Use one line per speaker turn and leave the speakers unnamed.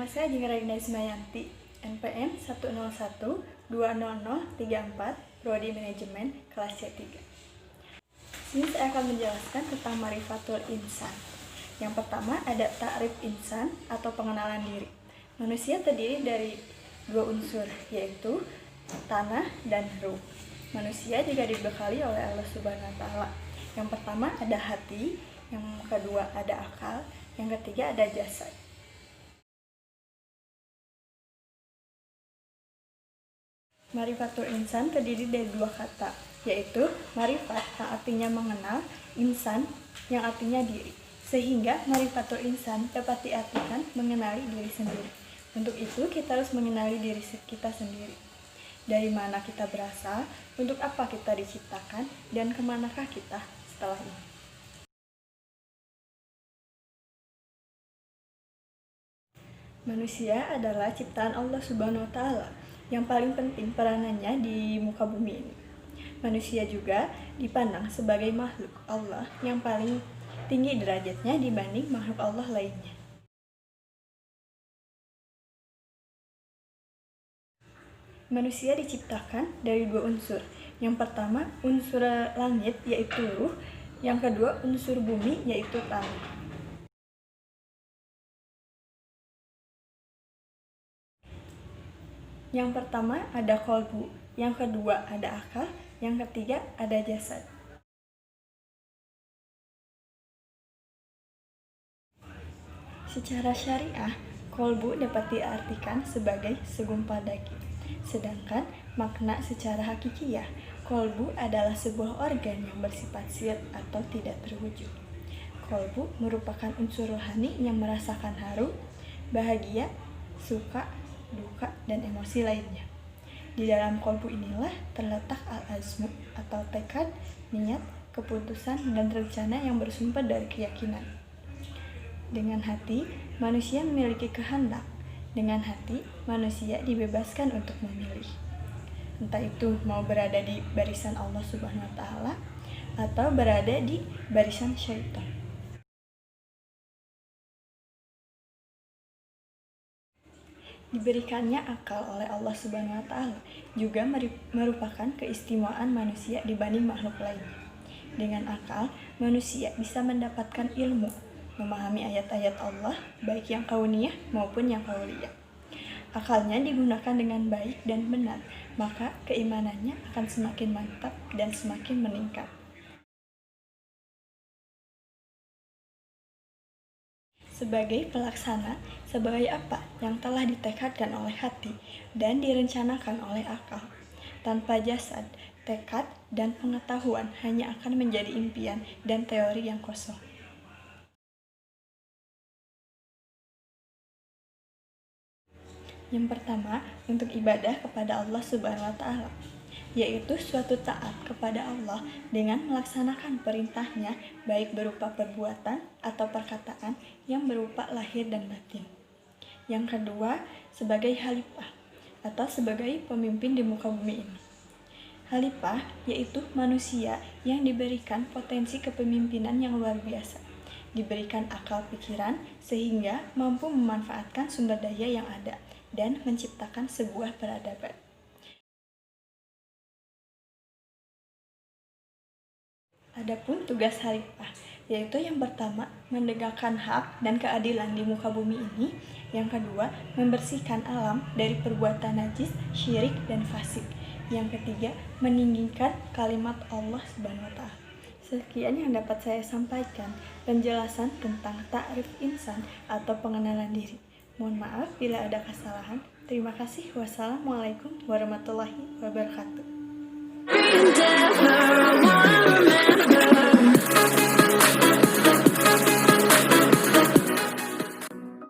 saya jeung Raina Ismayanti, NPM 101200034, Prodi Manajemen, kelas C3. Sini saya akan menjelaskan tentang Ma'rifatul Insan. Yang pertama ada ta'rif insan atau pengenalan diri. Manusia terdiri dari dua unsur, yaitu tanah dan ruh. Manusia juga dibekali oleh Allah Subhanahu wa Ta'ala. Yang pertama ada hati, yang kedua ada akal, yang ketiga ada jasad. Ma'rifatul insan terdiri dari dua kata, yaitu ma'rifat yang artinya mengenal, insan yang artinya diri. Sehingga ma'rifatul insan dapat diartikan mengenali diri sendiri. Untuk itu kita harus mengenali diri kita sendiri. Dari mana kita berasal, untuk apa kita diciptakan, dan kemanakah kita setelah ini. Manusia adalah ciptaan Allah Subhanahu wa Ta'ala yang paling penting peranannya di muka bumi ini. Manusia juga dipandang sebagai makhluk Allah yang paling tinggi derajatnya dibanding makhluk Allah lainnya. Manusia diciptakan dari dua unsur. Yang pertama unsur langit yaitu ruh, yang kedua unsur bumi yaitu tanah. Yang pertama ada qalbu, yang kedua ada akal, yang ketiga ada jasad. Secara syariah, qalbu dapat diartikan sebagai segumpal daging. Sedangkan makna secara hakikiyah, qalbu adalah sebuah organ yang bersifat zat atau tidak terwujud. Qalbu merupakan unsur rohani yang merasakan haru, bahagia, suka, duka, dan emosi lainnya. Di dalam qalbu inilah terletak al-azmu atau tekad, niat, keputusan, dan rencana yang bersumber dari keyakinan. Dengan hati, manusia memiliki kehendak. Dengan hati, manusia dibebaskan untuk memilih. Entah itu mau berada di barisan Allah Subhanahu wa Ta'ala atau berada di barisan syaitan. Diberikannya akal oleh Allah Subhanahu wa Ta'ala juga merupakan keistimewaan manusia dibanding makhluk lainnya. Dengan akal, manusia bisa mendapatkan ilmu, memahami ayat-ayat Allah, baik yang kauniyah maupun yang qauliyah. Akalnya digunakan dengan baik dan benar, maka keimanannya akan semakin mantap dan semakin meningkat. Sebagai pelaksana, sebagai apa yang telah ditekadkan oleh hati dan direncanakan oleh akal. Tanpa jasad, tekad, dan pengetahuan hanya akan menjadi impian dan teori yang kosong. Yang pertama, untuk ibadah kepada Allah Subhanahu wa Ta'ala, yaitu suatu taat kepada Allah dengan melaksanakan perintahnya baik berupa perbuatan atau perkataan yang berupa lahir dan batin. Yang kedua, sebagai khalifah atau sebagai pemimpin di muka bumi ini. Khalifah yaitu manusia yang diberikan potensi kepemimpinan yang luar biasa, diberikan akal pikiran sehingga mampu memanfaatkan sumber daya yang ada dan menciptakan sebuah peradaban. Adapun tugas khalifah, yaitu yang pertama menegakkan hak dan keadilan di muka bumi ini, yang kedua membersihkan alam dari perbuatan najis, syirik, dan fasik, yang ketiga meninggikan kalimat Allah Subhanahu wa Ta'ala. Sekian yang dapat saya sampaikan penjelasan tentang ta'rif insan atau pengenalan diri. Mohon maaf bila ada kesalahan. Terima kasih. Wassalamualaikum warahmatullahi wabarakatuh.